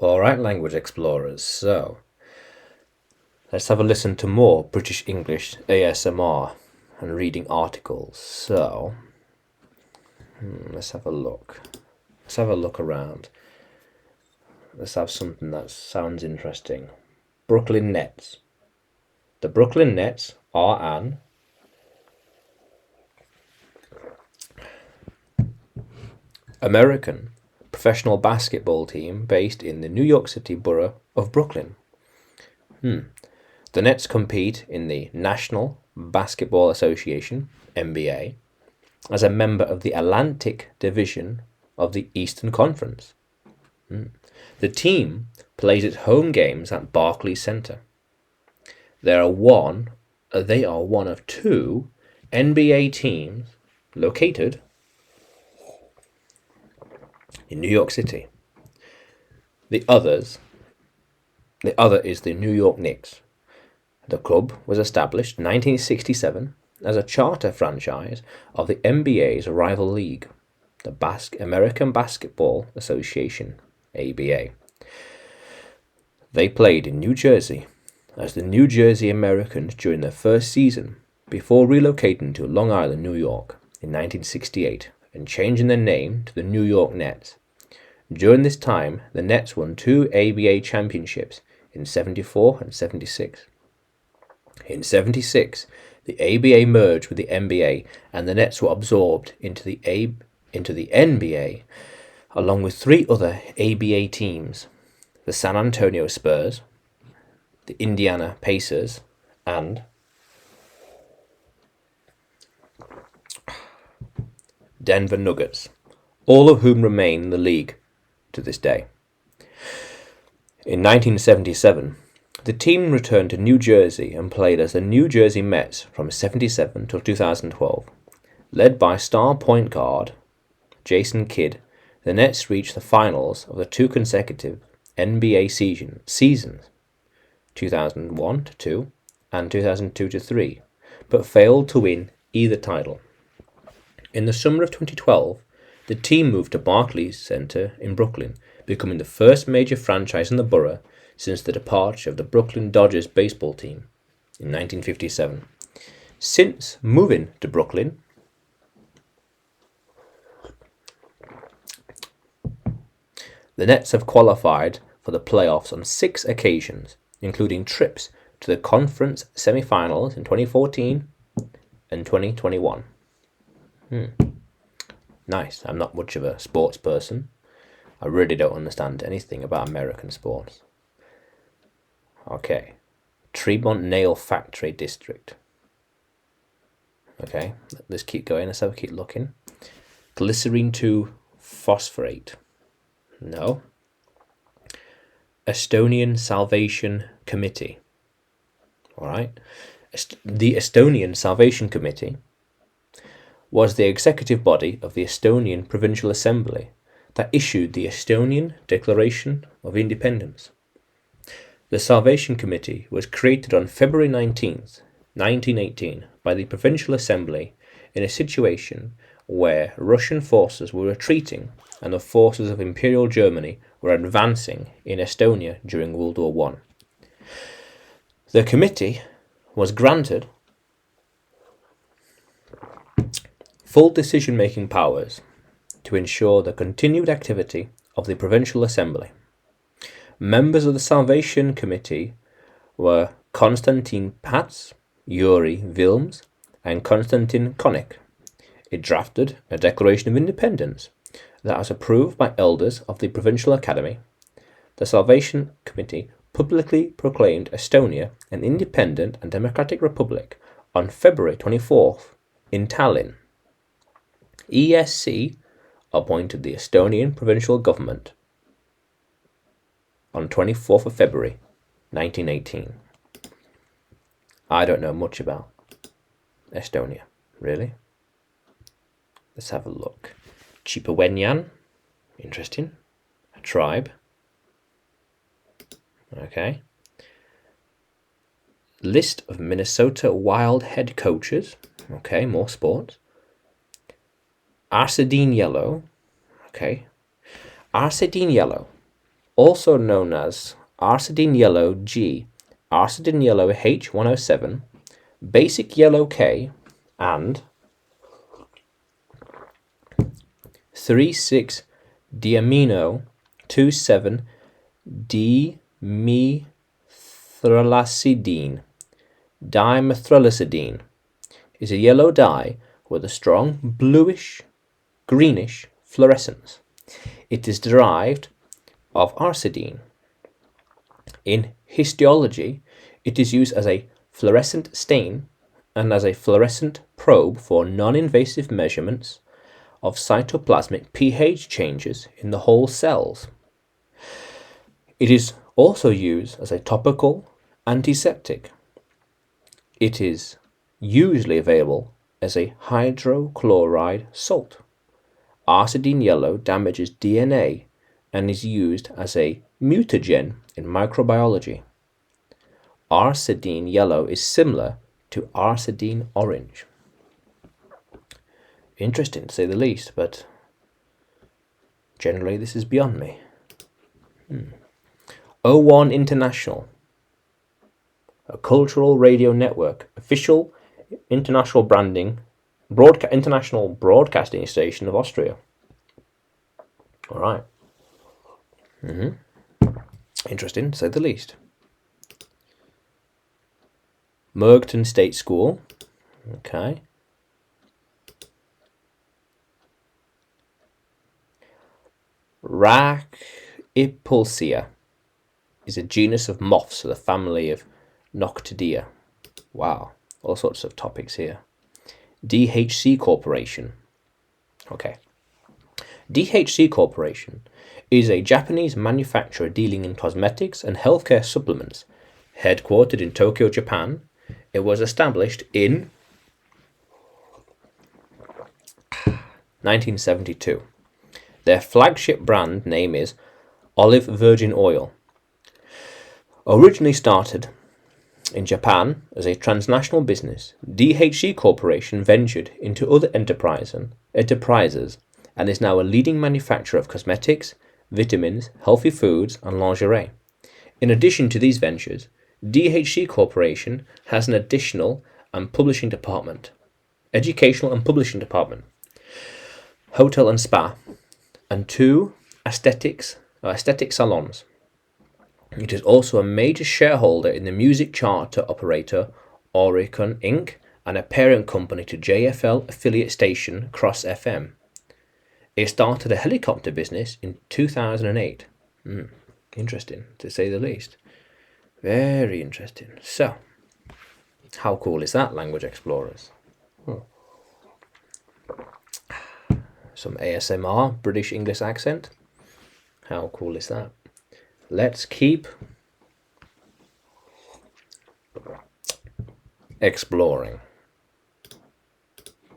Alright, language explorers, so let's have a listen to more British English ASMR and reading articles. So, let's have a look. Let's have a look around. Let's have something that sounds interesting. Brooklyn Nets. The Brooklyn Nets are an American professional basketball team based in the New York City borough of Brooklyn. The Nets compete in the National Basketball Association, NBA, as a member of the Atlantic Division of the Eastern Conference. The team plays its home games at Barclays Center. They are one of two NBA teams located in New York City. The other is the New York Knicks. The club was established in 1967 as a charter franchise of the NBA's rival league, the American Basketball Association, ABA. They played in New Jersey as the New Jersey Americans during their first season before relocating to Long Island, New York in 1968 and changing their name to the New York Nets. During this time, the Nets won 2 ABA championships in 74 and 76. In 76, the ABA merged with the NBA and the Nets were absorbed into the NBA along with 3 other ABA teams, the San Antonio Spurs, the Indiana Pacers, and Denver Nuggets, all of whom remain in the league to this day. In 1977, the team returned to New Jersey and played as the New Jersey Mets from 77 till 2012. Led by star point guard Jason Kidd, the Nets reached the finals of the 2 consecutive NBA seasons, 2001-2 and 2002-3, but failed to win either title. In the summer of 2012, the team moved to Barclays Center in Brooklyn, becoming the first major franchise in the borough since the departure of the Brooklyn Dodgers baseball team in 1957. Since moving to Brooklyn, the Nets have qualified for the playoffs on 6 occasions, including trips to the conference semifinals in 2014 and 2021. Nice. I'm not much of a sports person. I really don't understand anything about American sports. Okay. Tremont Nail Factory District. Okay, let's keep going. Let's keep looking. Glycerine 2 phosphorate. No. Estonian Salvation Committee. Alright. The Estonian Salvation Committee was the executive body of the Estonian Provincial Assembly that issued the Estonian Declaration of Independence. The Salvation Committee was created on February 19th, 1918 by the Provincial Assembly in a situation where Russian forces were retreating and the forces of Imperial Germany were advancing in Estonia during World War I. The committee was granted full decision-making powers to ensure the continued activity of the Provincial Assembly. Members of the Salvation Committee were Konstantin Pats, Yuri Vilms, and Konstantin Konik. It drafted a Declaration of Independence that was approved by elders of the Provincial Academy. The Salvation Committee publicly proclaimed Estonia an independent and democratic republic on February 24th in Tallinn. ESC appointed the Estonian provincial government on 24th of February 1918. I don't know much about Estonia, really. Let's have a look. Chipawenyan, interesting. A tribe. Okay. List of Minnesota Wild head coaches. Okay, more sports. Arcidine Yellow. Okay. Arcidine Yellow also known as Arcidine Yellow G, Arcidine Yellow H107, Basic Yellow K, and 3,6-diamino 2,7-dimethylazidine. Dimethylazidine is a yellow dye with a strong bluish-greenish fluorescence. It is derived of arcidine. In histology, it is used as a fluorescent stain and as a fluorescent probe for non-invasive measurements of cytoplasmic pH changes in the whole cells. It is also used as a topical antiseptic. It is usually available as a hydrochloride salt. Arcidine yellow damages DNA and is used as a mutagen in microbiology. Arcidine yellow is similar to arcidine orange. Interesting to say the least, but generally this is beyond me. O1 International, a cultural radio network, official international international broadcasting station of Austria. All right. Interesting to say the least. Mergton State School. Okay. Rachypulsia is a genus of moths of the family of Noctidae. Wow, all sorts of topics here. DHC Corporation. Okay. DHC Corporation is a Japanese manufacturer dealing in cosmetics and healthcare supplements. Headquartered in Tokyo, Japan, it was established in 1972. Their flagship brand name is Olive Virgin Oil. Originally started in Japan as a transnational business, DHC Corporation ventured into other enterprises and is now a leading manufacturer of cosmetics, vitamins, healthy foods, and lingerie. In addition to these ventures, DHC Corporation has an educational and publishing department, hotel and spa, and 2 aesthetic salons. It is also a major shareholder in the music charter operator Oricon Inc. and a parent company to JFL affiliate station Cross FM. It started a helicopter business in 2008. Interesting, to say the least. Very interesting. So, how cool is that, language explorers? Some ASMR, British English accent. How cool is that? Let's keep exploring.